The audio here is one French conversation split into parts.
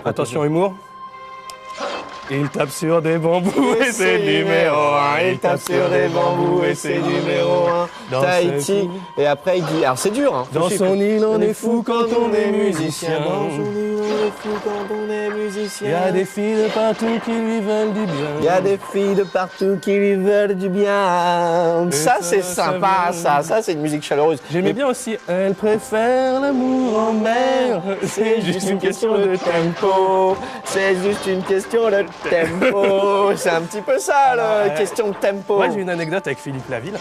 Attention humour. Il tape sur des bambous et c'est numéro 1. Il tape sur des bambous et c'est numéro 1. Tahiti. Et après il dit, alors c'est dur hein. Dans son île on est fou quand on est musicien. Dans son île on est fou quand on est musicien. Il y a des filles de partout qui lui veulent du bien. Il y a des filles de partout qui lui veulent du bien. Ça c'est sympa ça c'est une musique chaleureuse. J'aimais bien aussi. Elle préfère l'amour en mer. C'est juste une question de tempo. C'est juste une question de tempo. C'est un petit peu ça la question de tempo. Moi j'ai une anecdote avec Philippe Laville.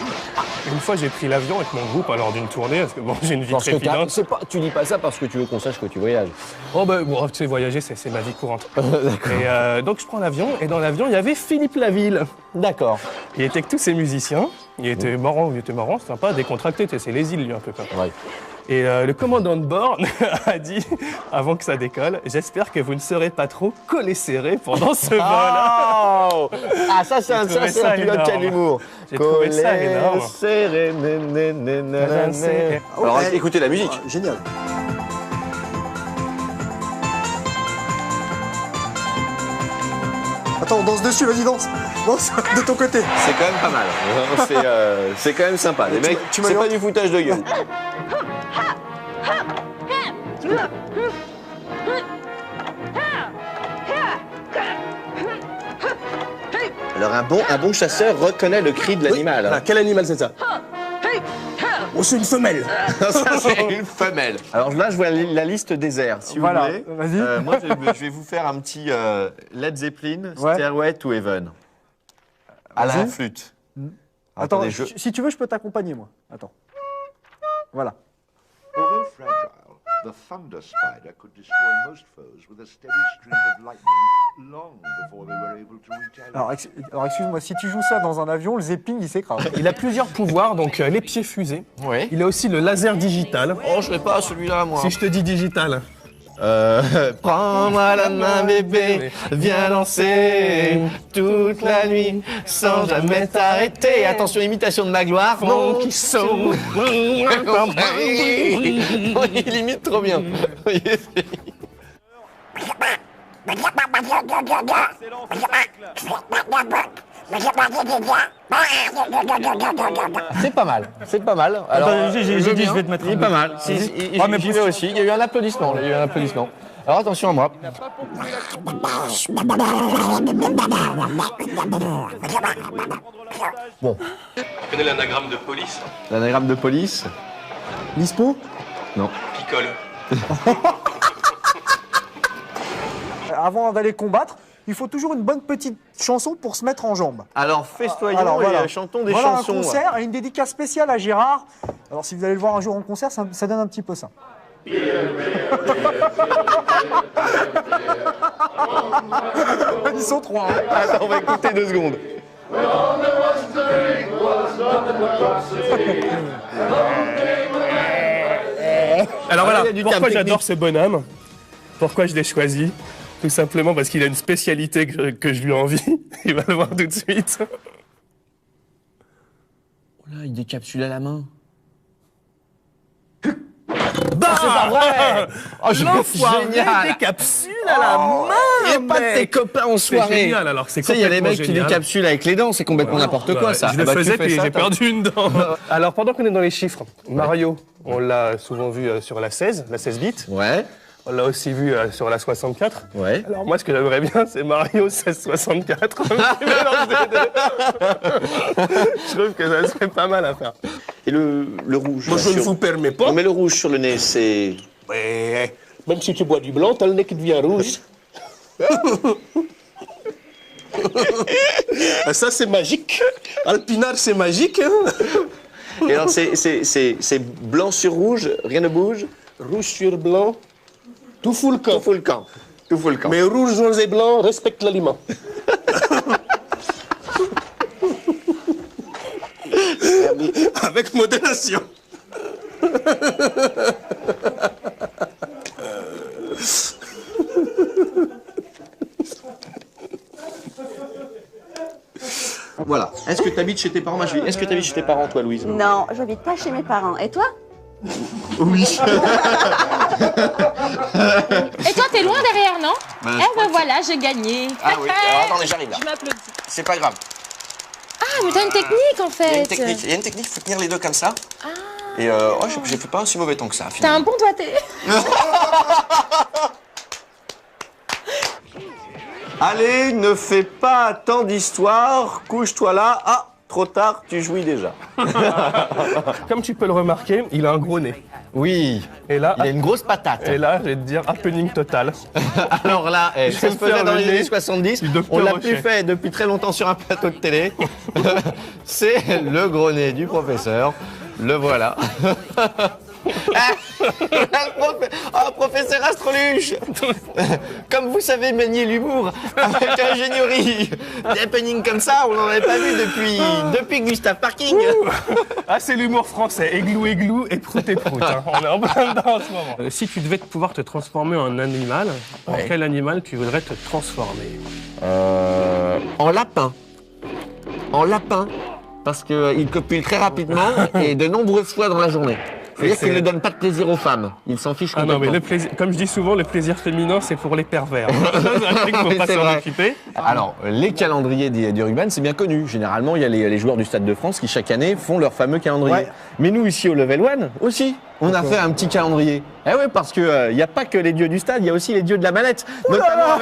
Une fois j'ai pris l'avion avec mon groupe lors d'une tournée parce que bon j'ai une vie trépidante. Tu dis pas ça parce que tu veux qu'on sache que tu voyages. Oh ben bon, tu sais voyager c'est ma vie courante. Et donc je prends l'avion et dans l'avion il y avait Philippe Laville. D'accord. Il était avec tous ses musiciens. Il était marrant, sympa, décontracté. C'est les îles lui un peu comme. Ouais. Et le commandant de bord a dit, avant que ça décolle, j'espère que vous ne serez pas trop collés serrés pendant ce vol. Oh ah ça c'est un pilote qui a de l'humour. J'ai trouvé ça énorme. Serré, alors écoutez la musique. Génial. Attends, on danse dessus, vas-y, danse. Danse de ton côté. C'est quand même pas mal. C'est quand même sympa. Les mecs, c'est pas du foutage de gueule. Alors un bon chasseur reconnaît le cri de l'animal. Ah, quel animal c'est ça? Oh, c'est une femelle. Ça, c'est une femelle. Alors là, je vois la liste des airs, si vous voulez. Vas-y. Moi, je vais vous faire un petit Led Zeppelin, Stairway to Heaven. À la flûte. Attends, si tu veux, je peux t'accompagner, moi. Attends. Voilà. Although fragile, the thunder spider could destroy most foes with a steady stream of lightning long before they were able to retaliate. Alors excuse-moi, si tu joues ça dans un avion, le Zeppelin, il s'écrase. Il a plusieurs pouvoirs, donc les pieds fusés. Oui. Il a aussi le laser digital. Oh, je serais pas celui-là, moi. Si je te dis digital. Prends-moi la main bébé, viens danser toute la nuit sans jamais t'arrêter. Attention, imitation de Magloire. Non, qui sont. Il imite trop bien. C'est pas mal, c'est pas mal. Alors, j'ai dit, je vais te mettre. Il est pas mal. Mais j'y vais aussi. Il y a eu un applaudissement. Alors attention à moi. Bon. Tu connais l'anagramme de police? L'anagramme de police? L'ISPO? Non. Picole. Avant d'aller combattre, il faut toujours une bonne petite chanson pour se mettre en jambes. Alors festoyons et chantons des chansons. Un concert et une dédicace spéciale à Gérard. Alors si vous allez le voir un jour en concert, ça donne un petit peu ça. Ils sont trois. Hein. Attends, on va écouter 2 secondes. Alors voilà, pourquoi j'adore ce bonhomme? Pourquoi je l'ai choisi? Tout simplement parce qu'il a une spécialité que je lui envie. Il va le voir tout de suite. Oh là, il décapsule à la main. Bah, c'est pas vrai! Oh, génial! Décapsule à la main! Et pas de tes copains en soirée. C'est génial, alors c'est complètement génial. Il y a les mecs qui décapsulent avec les dents, c'est complètement n'importe quoi ça. Je le faisais puis j'ai perdu une dent. Alors pendant qu'on est dans les chiffres, Mario, on l'a souvent vu sur la 16 bits. Ouais. On l'a aussi vu sur la 64. Ouais. Alors moi, ce que j'aimerais bien, c'est Mario 1664. Je trouve que ça serait pas mal à faire. Et le rouge? Moi, je ne vous permets pas. Mais le rouge sur le nez, c'est... Ouais. Même si tu bois du blanc, t'as le nez qui devient rouge. Ça, c'est magique. Alpinard, c'est magique. Et alors, c'est blanc sur rouge, rien ne bouge? Rouge sur blanc. Tout fout le camp. Tout fout le camp. Tout fout le camp. Mais rouge, rose et blanc respectent l'aliment. Avec modération. t'habites chez tes parents, moi je dis, est-ce que t'habites chez tes parents, toi, Louise? Non, j'habite pas chez mes parents. Et toi? Oui. Et toi, t'es loin derrière, non? Ben, Eh ben voilà, j'ai gagné. Ah oui, alors attendez, j'arrive là. Je m'applaudis. C'est pas grave. Ah, mais t'as une technique en fait. Il y a une technique, il faut tenir les deux comme ça. Ah. Et j'ai fait pas un si mauvais temps que ça, T'as finalement. un bon doigté. Allez, ne fais pas tant d'histoires, couche-toi là. Ah, trop tard, tu jouis déjà. Comme tu peux le remarquer, il a un gros nez. Oui, Et là, il a une grosse patate. et là, je vais te dire happening total. Alors là, ça vais se me faisait faire dans le les nez années 70. du docteur On l'a Rocher. plus fait depuis très longtemps sur un plateau de télé. C'est le gros nez du professeur. Le voilà. Professeur Astroluche. Comme vous savez manier l'humour avec ingénierie. Des happenings comme ça, on n'en avait pas vu depuis Gustave Parking. Ah, c'est l'humour français. Églou, églou et prout et prout. Hein. On est en plein dedans en ce moment. Si tu devais pouvoir te transformer en animal, en quel animal tu voudrais te transformer? En lapin. En lapin. Parce qu'il copule très rapidement et de nombreuses fois dans la journée. C'est-à-dire qu'il ne donne pas de plaisir aux femmes. Il s'en fiche Ah complètement. non, mais le plaisir, comme je dis souvent, le plaisir féminin, c'est pour les pervers. C'est un truc qu'il faut pas C'est s'en vrai. occuper. Alors, les calendriers du rugby, c'est bien connu. Généralement, il y a les joueurs du Stade de France qui, chaque année, font leur fameux calendrier. Ouais. Mais nous, ici, au Level 1, aussi, on a fait un petit calendrier. Eh oui, parce que il n'y a pas que les dieux du stade, il y a aussi les dieux de la manette. Notamment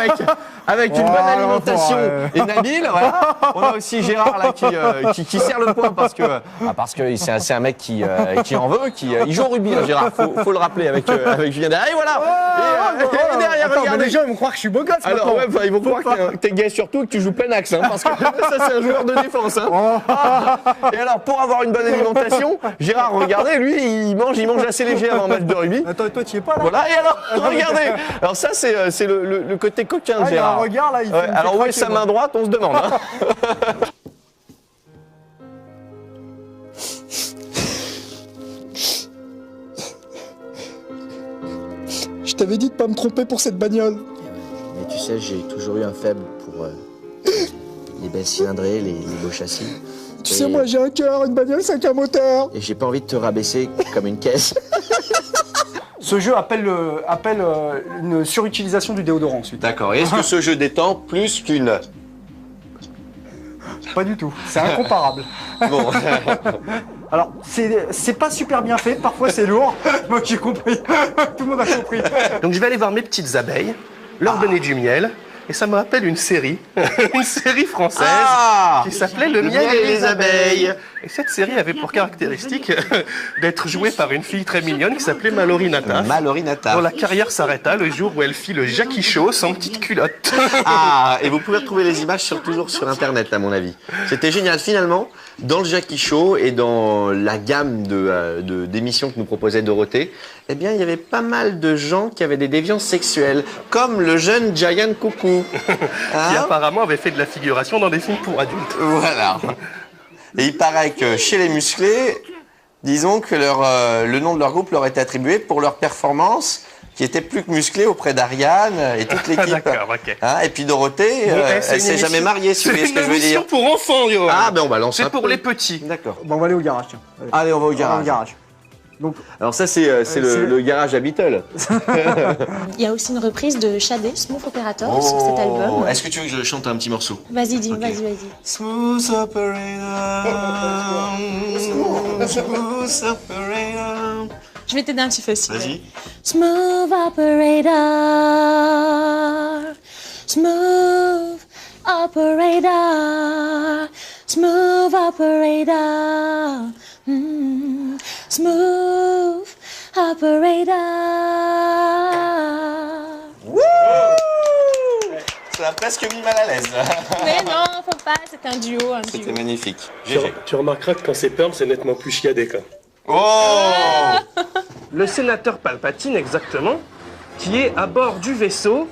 avec une bonne alimentation. Et Nabil, voilà. On a aussi Gérard, là, qui serre le poing parce que c'est un mec qui en veut, il joue au rugby, hein, Gérard. Faut le rappeler avec Julien derrière. Et voilà. Et derrière, Attends, mais regardez. les gens ils vont croire que je suis beau gosse. Alors maintenant. ouais, bah, ils vont croire que t'es gay surtout et que tu joues plein axe, hein, parce que ça c'est un joueur de défense. Hein. Et alors pour avoir une bonne alimentation, Gérard, regardez, lui il mange assez léger avant un match de rugby. Attends, toi tu y es pas là. Voilà, et alors regardez. Alors ça c'est le côté coquin de Ah, il y a un Gérard. regard là, il fait Ouais, me fait alors où est craquer, sa moi. main droite, on se demande. Hein. Je t'avais dit de pas me tromper pour cette bagnole. Mais tu sais, j'ai toujours eu un faible pour les belles cylindrées, les beaux châssis. Tu sais, moi j'ai un cœur, une bagnole, c'est qu'un moteur. Et j'ai pas envie de te rabaisser comme une caisse. Ce jeu appelle une surutilisation du déodorant ensuite. D'accord, et est-ce que ce jeu détend plus qu'une... Pas du tout, c'est incomparable. Bon. Alors, c'est pas super bien fait, parfois c'est lourd. Moi j'ai compris, tout le monde a compris. Donc je vais aller voir mes petites abeilles, leur donner du miel. Et ça me rappelle une série, une série française qui s'appelait Le miel et les abeilles. Et cette série avait pour caractéristique d'être jouée par une fille très mignonne qui s'appelait Mallory Nataf. Mallory Nataf. Dont la carrière s'arrêta le jour où elle fit le Jackie Show sans petite culotte. Ah, et vous pouvez retrouver les images toujours sur Internet, à mon avis. C'était génial. Finalement, dans le Jackie Show et dans la gamme d'émissions que nous proposait Dorothée, eh bien, il y avait pas mal de gens qui avaient des déviances sexuelles, comme le jeune Giant Coucou. Qui apparemment avait fait de la figuration dans des films pour adultes. Voilà. Et il paraît que chez les musclés, disons que le nom de leur groupe leur était attribué pour leur performance qui était plus que musclée auprès d'Ariane et toute l'équipe. D'accord, ok. Hein, et puis Dorothée, elle s'est jamais mariée, si vous voyez ce que je veux C'est une dire. émission pour enfants, Johan. Ah, ben on balance un C'est pour peu. les petits. D'accord. Bon, on va aller au garage, tiens. Allez, on va au On va au garage. garage. Donc, Alors ça, c'est le garage à Beatle. Il y a aussi une reprise de Shadé, Smooth Operator, sur cet album. Est-ce que tu veux que je chante un petit morceau? Vas-y, dis, vas-y. Smooth operator, smooth operator. Je vais t'aider un petit peu aussi. Vas-y. Smooth operator, smooth operator, smooth operator, smooth operator. Ça a presque mis mal à l'aise. Mais non, faut pas, c'est un duo, C'était magnifique. Tu remarqueras que quand c'est Pearl, c'est nettement plus chiadé, quoi. Oh Le sénateur Palpatine, exactement, qui est à bord du vaisseau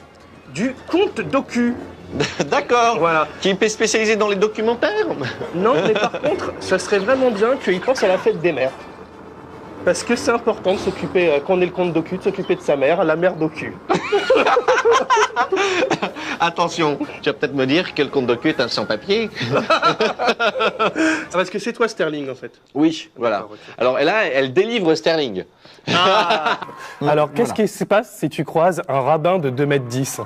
du comte Doku. D'accord. Voilà. Qui est spécialisé dans les documentaires. Non, mais par contre, ça serait vraiment bien qu'il pense à la fête des mères. Parce que c'est important de s'occuper, quand on est le comte Doku, de s'occuper de sa mère, la mère Doku. Attention, tu vas peut-être me dire que le compte Doku est un sans-papier. Parce que c'est toi Sterling en fait. Oui, voilà. Alors là, elle délivre Sterling. Alors qu'est-ce qui se passe si tu croises un rabbin de 2,10 m?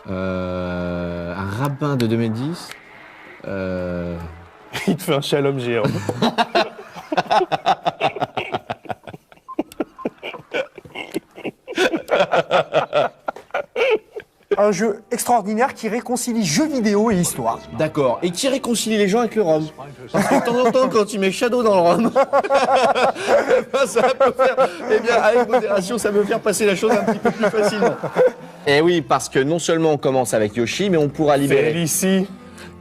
Un rabbin de 2010. Il te fait un shalom géant. Un jeu extraordinaire qui réconcilie jeux vidéo et histoire. D'accord. Et qui réconcilie les gens avec le rhum. Parce que de temps en temps, quand tu mets Shadow dans le rhum, ça peut faire, eh bien, avec modération, ça peut faire passer la chose un petit peu plus facilement. Et oui, parce que non seulement on commence avec Yoshi, mais on pourra libérer Félicie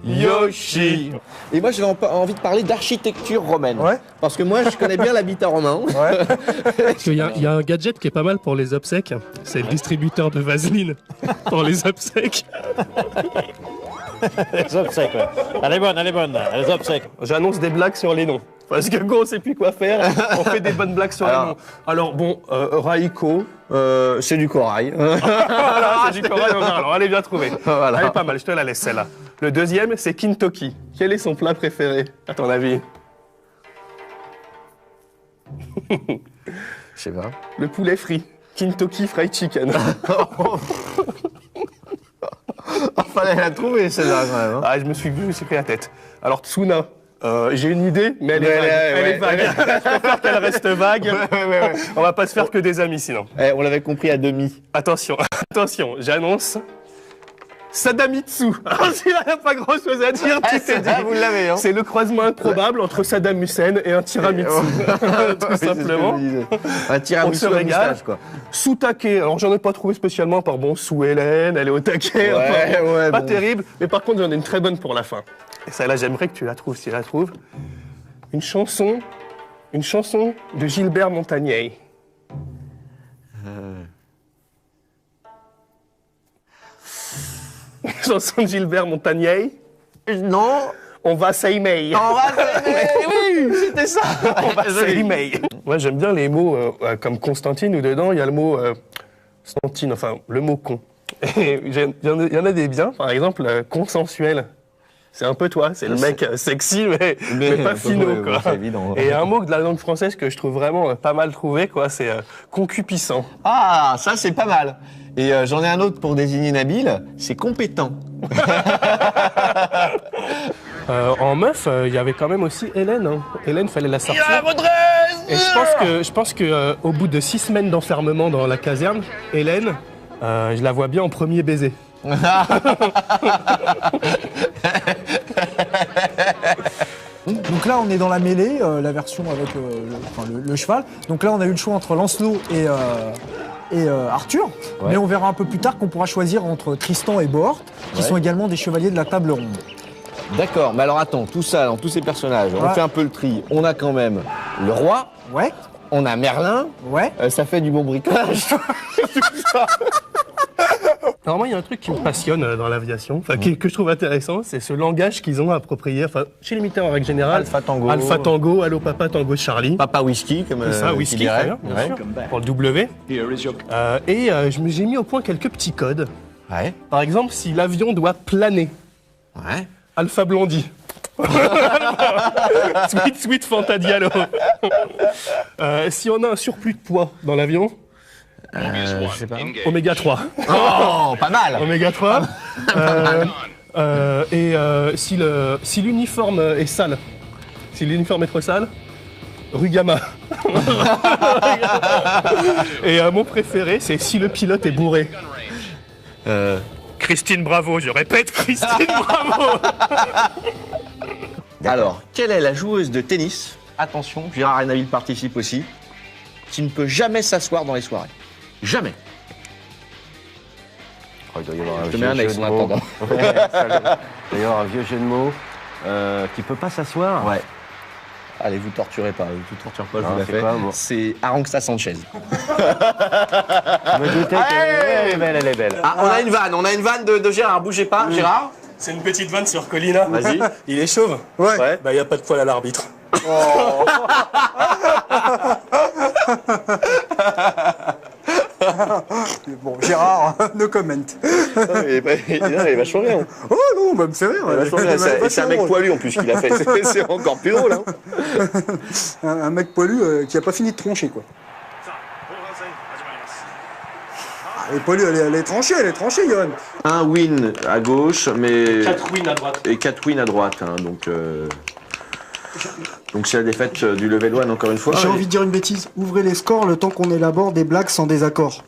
Yoshi. Et moi, j'avais envie de parler d'architecture romaine. Ouais. Parce que moi, je connais bien l'habitat romain. Ouais. Parce qu'il y a un gadget qui est pas mal pour les obsèques. C'est le distributeur de vaseline pour les obsèques. Les obsèques, ouais. Elle est bonne, les obsèques. J'annonce des blagues sur les noms. Parce que quand on sait plus quoi faire, on fait des bonnes blagues sur les noms. Alors bon, Raiko, C'est du corail. voilà, c'est du corail. Alors, elle est bien trouvée. Voilà. Elle est pas mal, je te la laisse celle-là. Le deuxième, c'est Kintoki. Quel est son plat préféré, à ton avis? Je sais pas. Le poulet frit. Kintoki Fried Chicken. Fallait la trouver, celle-là, quand même. Hein. Ah, je me suis pris la tête. Alors, Tsuna, j'ai une idée, mais elle est vague. Je préfère qu'elle reste vague. Ouais. On va pas se faire que des amis, sinon. On l'avait compris à demi. Attention, j'annonce Sadamitsu. Alors, il n'y a pas grand-chose à dire, tu t'es dit. Vous l'avez, hein. C'est le croisement improbable entre Saddam Hussein et un tiramisu. Tout simplement. Un tiramisu On se à régale. moustache, quoi. Sous taquet. Alors, j'en ai pas trouvé spécialement par sous Hélène, elle est au taquet. Ouais, pas bon. terrible. Mais par contre, j'en ai une très bonne pour la fin. Et celle-là, j'aimerais que tu la trouves, si tu la trouves. Une chanson de Gilbert Montagnier. Une chanson de Gilbert Montagnier. Non. On va s'aimer. On va s'aimer. Oui, c'était ça. On va s'aimer. Moi, j'aime bien les mots comme Constantine, où dedans, il y a le mot Stantine, enfin, le mot con. Et il y en a des biens, par exemple, consensuel. C'est un peu toi, c'est le mec sexy, mais pas finot, quoi. C'est évident. Et un mot de la langue française que je trouve vraiment pas mal trouvé, quoi, c'est concupissant. Ah, ça, c'est pas mal. Et j'en ai un autre pour désigner Nabil, c'est compétent. En meuf, il y avait quand même aussi Hélène. Hein. Hélène, fallait la sortir. Et je pense que au bout de 6 semaines d'enfermement dans la caserne, Hélène, je la vois bien en premier baiser. Donc là, on est dans la mêlée, la version avec le cheval. Donc là, on a eu le choix entre Lancelot et Arthur. Ouais. Mais on verra un peu plus tard qu'on pourra choisir entre Tristan et Bohort, qui sont également des chevaliers de la table ronde. D'accord, mais alors attends, tout ça, dans tous ces personnages, on Ouais. fait un peu le tri. On a quand même le roi, Ouais, on a Merlin, ouais. ça fait du bon bricolage. Alors moi, il y a un truc qui me passionne dans l'aviation, que je trouve intéressant, c'est ce langage qu'ils ont approprié, chez les militaires en règle générale. Alpha Tango. Alpha Tango, Allo Papa Tango Charlie. Papa Whisky, comme C'est ça, qui whisky, dirait. très bien, bien sûr, pour le W. J'ai mis au point quelques petits codes. Ouais. Par exemple, si l'avion doit planer, Ouais. Alpha Blondie. Sweet Fanta Diallo. Si on a un surplus de poids dans l'avion, Je sais pas. Oméga 3. Oh, pas mal. Oméga 3. Si l'uniforme est sale, si l'uniforme est trop sale, Rugama. Et mon préféré, c'est si le pilote est bourré. Christine Bravo, je répète, Christine Bravo. Alors, quelle est la joueuse de tennis, attention, Gérard Renaville participe aussi, qui ne peut jamais s'asseoir dans les soirées? Jamais. Oh, il doit y avoir Je te mets un ex en attendant. D'ailleurs, un vieux jeu de mots qui peut pas s'asseoir. Ouais. Allez, vous torturez pas, vous torturez pas, je Non, vous la c'est fais. quoi, moi C'est Arantxa Sanchez. Je me doutais qu'elle est belle, elle est belle. Ah, on a une vanne de Gérard, bougez pas, Gérard. C'est une petite vanne sur Colina. Vas-y. Il est chauve. Ouais. Bah, y a pas de poil à l'arbitre. Bon, Gérard, no comment. Il est vachement bien. Oh non, bah, me fait rire. C'est un mec poilu en plus qui l'a fait. C'est encore plus drôle. Hein. Un mec poilu qui a pas fini de troncher, quoi. Elle est poilue, elle est tranchée, Johan. Un win à gauche, mais... 4 wins à droite. Et 4 wins à droite, hein, donc c'est la défaite du level 1 encore une fois. J'ai envie de dire une bêtise. Ouvrez les scores le temps qu'on élabore des blagues sans désaccord.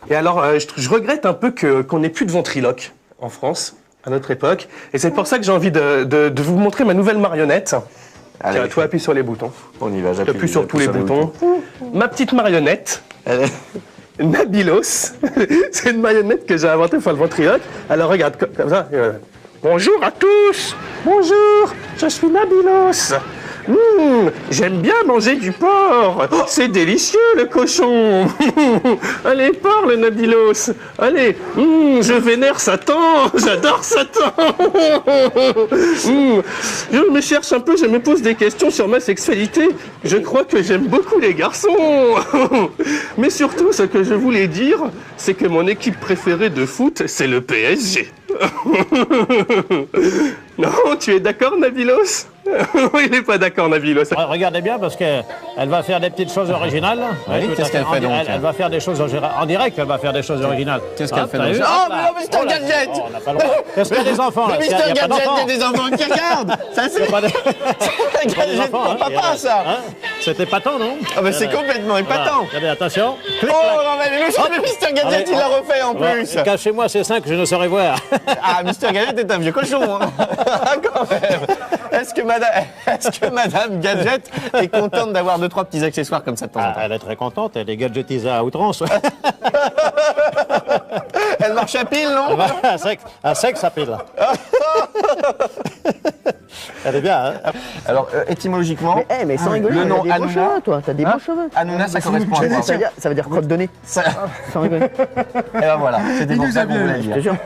Et alors, je regrette un peu qu'on n'ait plus de ventriloque en France, à notre époque. Et c'est pour ça que j'ai envie de vous montrer ma nouvelle marionnette. Allez, toi, appuie sur les boutons. On y va, j'appuie sur tous les boutons. Ma petite marionnette, Nabilos. C'est une marionnette que j'ai inventée pour le ventriloque. Alors regarde, comme ça. Bonjour à tous. Bonjour, je suis Nabilos. J'aime bien manger du porc. C'est délicieux, le cochon. Allez, parle, Nabilos. Allez, je vénère Satan. J'adore Satan. Je me cherche un peu, je me pose des questions sur ma sexualité. Je crois que j'aime beaucoup les garçons. Mais surtout, ce que je voulais dire, c'est que mon équipe préférée de foot, c'est le PSG. Non, tu es d'accord, Nabilos? Il n'est pas d'accord, Nabilos. Regardez bien parce qu'elle va faire des petites choses originales. Oui, qu'est-ce qu'elle fait donc? Elle va faire des choses en direct, elle va faire des choses originales. Qu'est-ce qu'elle fait donc? Oh, mais non, Mr. Gadget! Qu'est-ce qu'il y a des enfants là? Mr. Gadget, il y a des enfants qui regardent! Ça, c'est pas des Gadget pour papa, ça! C'était épatant, non? Ah, mais c'est complètement épatant! Regardez, attention! Oh, non, mais Mr. Gadget, il l'a refait en plus! Cachez-moi ces 5 que je ne saurais voir. Ah, Mr. Gadget est un vieux cochon, hein! Quand même! Est-ce que Madame Gadget est contente d'avoir 2-3 petits accessoires comme ça de temps en temps? Elle est très contente, elle est gadgetisée à outrance. Elle marche à pile, non? À sec, ça pile. Elle est bien, hein? Alors, étymologiquement, Mais sans rigoler, le nom t'as des beaux Hanouna, cheveux, toi. T'as des beaux cheveux. Hanouna, ça correspond à quoi? Ça veut dire crotte de nez. Sans rigoler. Et ben voilà, c'était pour ça qu'on voulait dire. Je te jure.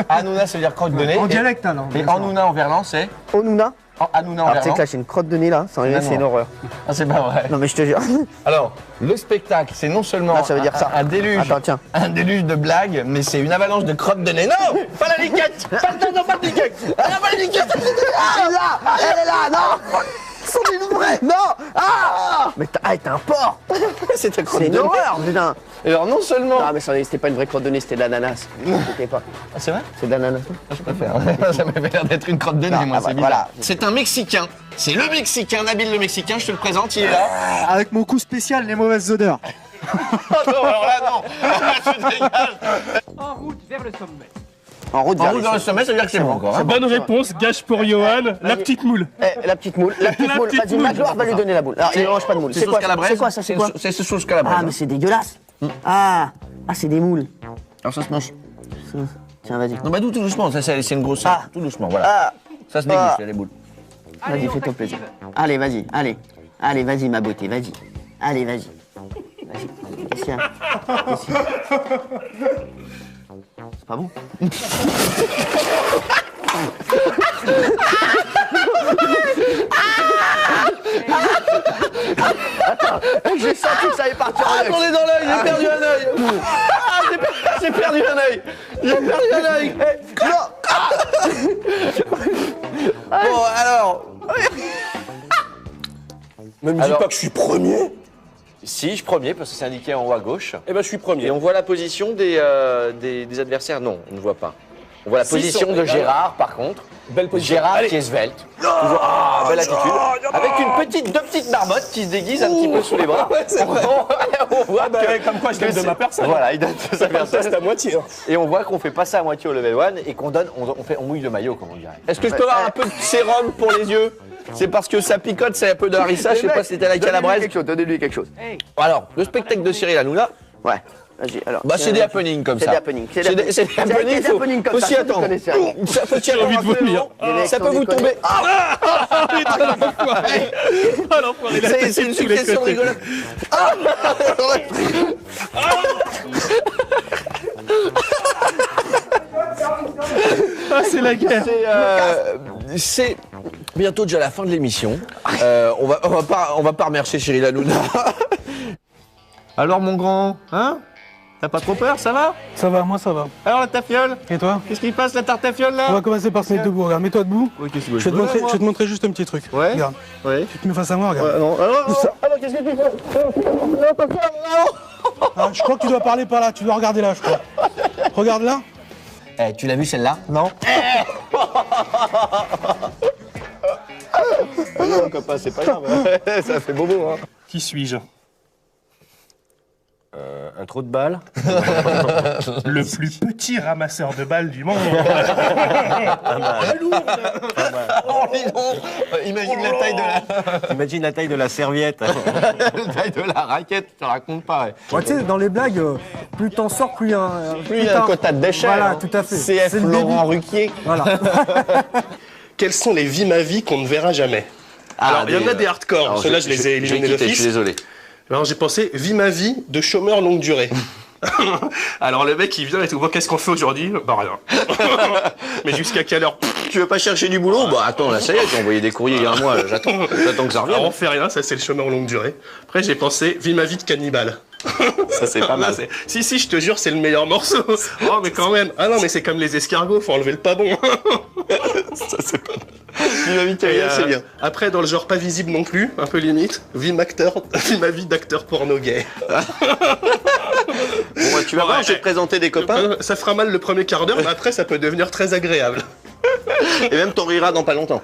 Hanouna, ça veut dire crotte de nez. En dialecte, alors. Et Hanouna en verlan, c'est? Onuna. Hanouna en Alors, tu sais verlan. que là, j'ai une crotte de nez, là. Sans rigoler, c'est une horreur. Ah, c'est pas vrai. Non, mais je te jure. Alors, le spectacle, c'est non seulement Ah, ça veut dire ça. un déluge, Attends, tiens. un déluge de blagues, mais c'est une avalanche de crottes de nez. Non, pas la liquette, pas la liquette, pas la liquette. Elle est là. Elle est là. Non. C'en est une vraie. Non. Ah. Mais t'es un porc. C'était crotte C'est de une nez. horreur, putain. Et alors, non seulement. Ah, mais c'était pas une vraie crotte de nez, c'était de l'ananas. C'était pas. Ah, c'est vrai? C'est de l'ananas. Je préfère. Ça m'avait l'air d'être une crotte de nez, moi, c'est bizarre. Voilà. C'est un Mexicain. C'est le Mexicain, Nabil le Mexicain, je te le présente, il est là. Avec mon coup spécial, les mauvaises odeurs. Oh non, alors là, non. Tu dégages. En route vers le sommet. En route vers le sommet, ça veut dire que c'est bon encore. Hein. Bonne réponse, gage pour Johan, la petite moule. La petite moule. La petite moule. Vas-y, Magloire va lui donner la boule. Alors, il ne mange pas de moule. C'est sauce calabraise. C'est quoi ça? C'est quoi? C'est sauce calabraise. Ah, mais c'est dégueulasse. Ah, c'est des moules. Alors ça se mange. Tiens, vas-y. Non, bah tout doucement, ça c'est une grosse. Ah. Tout doucement, voilà. Ah. Ça se déguste, les boules. Vas-y, fais-toi plaisir. Allez, vas-y, allez. Allez, vas-y, ma beauté, vas-y. Allez, vas-y. Vas-y. Qu'est-ce qu'il y a? C'est pas bon? Attends, j'ai senti que ça allait partir en œil. On est dans l'œil, j'ai perdu un œil. Ah, j'ai perdu un œil. J'ai perdu un œil. Bon, alors. Ne me dis pas que je suis premier. Si, je suis premier parce que c'est indiqué en haut à gauche. Eh ben, je suis premier. Et on voit la position des adversaires. Non, on ne voit pas. On voit la position de Gérard, par contre. Belle position. Gérard Allez. qui est svelte. Toujours, belle attitude. Avec deux petites marmottes qui se déguisent un petit peu sous les bras. Ouais, c'est vrai. On voit Comme quoi, je donne de ma personne. Voilà, il donne de sa personne. C'est à moitié. Hein. Et on voit qu'on fait pas ça à moitié au level 1 et qu'on donne, on mouille le maillot, comme on dirait. Est-ce que je peux avoir un peu de sérum pour les yeux? C'est parce que ça picote, c'est un peu de harissa, je sais pas si c'était la calabraise. Donnez-lui quelque chose. Alors, le spectacle de Cyril Hanouna. Ouais. Vas-y, alors. Bah, c'est des happenings comme ça. C'est des happenings. C'est des happenings, faut s'y attendre. Faut s'y attendre. Ça peut vous tomber. C'est une succession rigolote. Ah, c'est la guerre. c'est bientôt déjà la fin de l'émission. On va pas remercier Cyril Hanouna. Alors mon grand, hein? T'as pas trop peur, ça va? Ça va, moi ça va. Alors la tafiole? Et toi? Qu'est-ce qui passe la tartafiole là? On va commencer par se mettre debout, regarde, mets-toi debout. Ouais, qu'est-ce que Je vais te montrer juste un petit truc. Ouais. Regarde. Ouais. Tu te mets face à moi, regarde. Ouais, non. Alors qu'est-ce que tu fais? Ah, je crois que tu dois parler par là, tu dois regarder là, je crois. Regarde là. Eh, tu l'as vu celle-là? Non. Non, copain, c'est pas grave. Ça fait bobo, hein. Qui suis-je? Un trou de balle. Le plus petit ramasseur de balles du monde. Imagine la taille de la... Imagine la taille de la serviette. la taille de la raquette, je te raconte pas. Ouais. Ouais, tu sais, dans les blagues, plus t'en sors, plus il y a un... Plus il y a un quota de déchets. Voilà, hein. tout à fait. CF C'est le Laurent début. Ruquier. Voilà. Quelles sont les vies ma vie qu'on ne verra jamais? Alors, il y en a des hardcore, ceux-là je les ai éliminés Je suis d'office. désolé. Alors j'ai pensé, vie ma vie de chômeur longue durée. Alors le mec il vient et tout, bon, qu'est-ce qu'on fait aujourd'hui? Bah rien. Mais jusqu'à quelle heure? Tu veux pas chercher du boulot? Bah attends, là ça y est, tu as envoyé des courriers il y a un mois, j'attends que ça revienne. Alors on fait rien, ça c'est le chômeur longue durée. Après j'ai pensé, vie ma vie de cannibale. Ça c'est pas mal. Si, je te jure, c'est le meilleur morceau. Oh mais quand même. Ah non mais c'est comme les escargots, faut enlever le pas bon. Ça c'est pas mal. Vie ma vie de cannibale, c'est bien. Après dans le genre pas visible non plus, un peu limite, vie ma vie d'acteur porno gay. Bon bah, tu vas voir, je vais te présenter des copains. Ça fera mal le premier quart d'heure, mais après ça peut devenir très agréable. Et même t'en riras dans pas longtemps.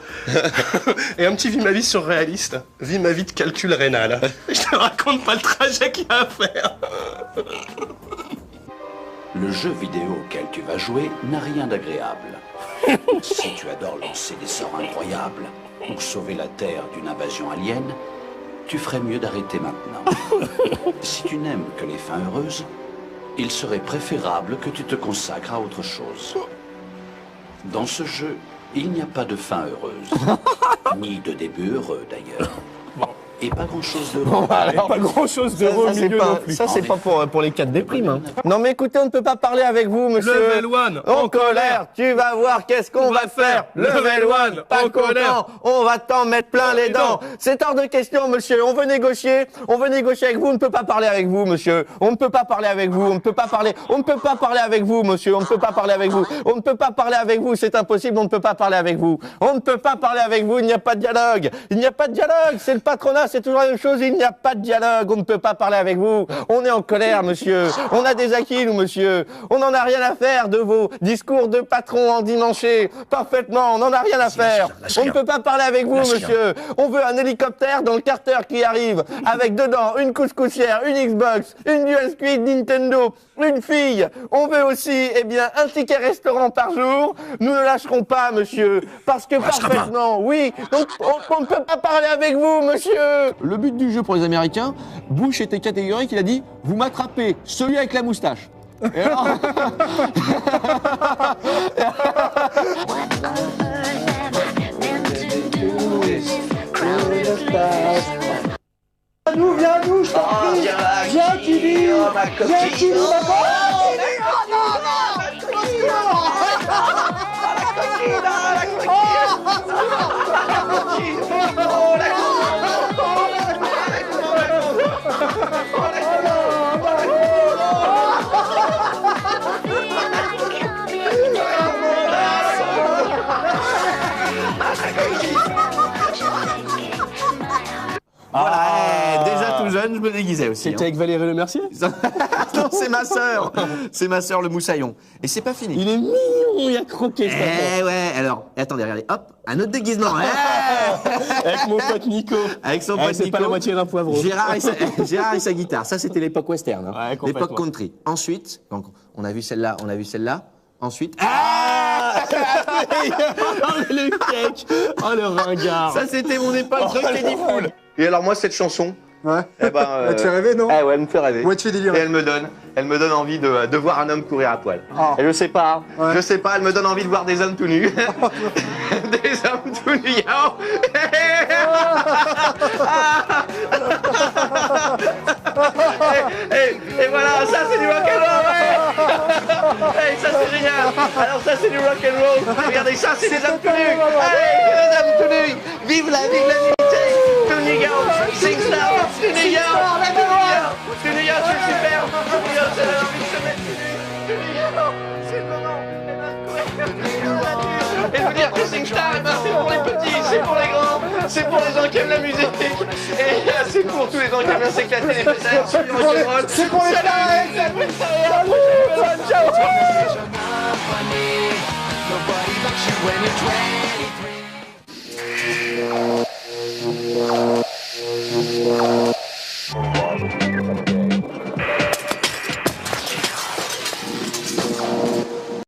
Et un petit vie ma vie surréaliste. Vie ma vie de calcul rénal. Je te raconte pas le trajet qu'il y a à faire. Le jeu vidéo auquel tu vas jouer n'a rien d'agréable. Si tu adores lancer des sorts incroyables ou sauver la Terre d'une invasion alien, tu ferais mieux d'arrêter maintenant. Si tu n'aimes que les fins heureuses, il serait préférable que tu te consacres à autre chose. Dans ce jeu, il n'y a pas de fin heureuse, ni de début heureux d'ailleurs. Et pas grand-chose d'heureux. Pas grand-chose d'heureux au milieu non plus. Ça, c'est pas pour les 4 déprimes. Hein. Non, mais écoutez, on ne peut pas parler avec vous, monsieur. Level one, en colère, tu vas voir qu'est-ce qu'on va faire. Level one, pas content, on va t'en mettre plein les dents. C'est hors de question, monsieur. On veut négocier avec vous. On ne peut pas parler avec vous, monsieur. On ne peut pas parler avec vous. On ne peut pas parler avec vous, monsieur. On ne peut pas parler avec vous. On ne peut pas parler avec vous. C'est impossible. On ne peut pas parler avec vous. On ne peut pas parler avec vous. Il n'y a pas de dialogue. Il n'y a pas de dialogue. C'est le patronat. C'est toujours la même chose, il n'y a pas de dialogue, on ne peut pas parler avec vous. On est en colère, monsieur. On a des acquis, nous, monsieur. On n'en a rien à faire de vos discours de patron endimanchés. Parfaitement, on n'en a rien à faire. On ne peut pas parler avec vous, monsieur. On veut un hélicoptère dans le carter qui arrive, avec dedans une couscoussière, une Xbox, une DualSense Nintendo, une fille. On veut aussi, eh bien, un ticket restaurant par jour. Nous ne lâcherons pas, monsieur. Parce que parfaitement, oui. Donc, on ne peut pas parler avec vous, monsieur. Le but du jeu pour les Américains, Bush était catégorique, il a dit « Vous m'attrapez, celui avec la moustache ». Et alors... Viens-nous, je t'en prie. Viens, Tilly. Viens, Tilly, Voilà, déjà tout jeune, je me déguisais aussi. C'était avec Valérie Le Mercier? Non, c'est ma sœur. C'est ma sœur, le moussaillon. Et c'est pas fini. Il est mignon, il a croqué ça. Ouais, alors, attendez, regardez, hop, un autre déguisement. Avec mon pote Nico. Avec son pote Nico. C'est pas la moitié d'un poivreau. Gérard et sa guitare. Ça, c'était l'époque western. Hein. Ouais, l'époque country. Ensuite, donc, on a vu celle-là. Ensuite. Oh, le cake. Oh, le ringard. Ça, c'était mon époque de Teddy Fool. Et alors, moi, cette chanson. Ouais. Eh ben, Elle te fait rêver, non? Ouais, elle me fait rêver. Ouais, tu fais délire. Et elle me donne envie de voir un homme courir à poil. Oh. Et je sais pas, elle me donne envie de voir des hommes tout nus. Des hommes tout nus. Et voilà, ça c'est du rock'n'roll, ouais. Hey, ça c'est génial. Alors ça c'est du rock and roll. Regardez ça, c'est des hommes tout nus. Allez, des hommes tout nus. Vive la nudité. To New York, SingStar. To New York, to New York, c'est super. To New York, c'est l'heure de se mettre tout nu. To New York, c'est le moment. Et je veux dire que SingStar, c'est pour les petits, c'est pour les grands, c'est pour les gens qui aiment la musique, et c'est pour tous les gens qui aiment bien s'éclater les faisceaux sur du rock'n'roll. C'est pour les stars. Ciao.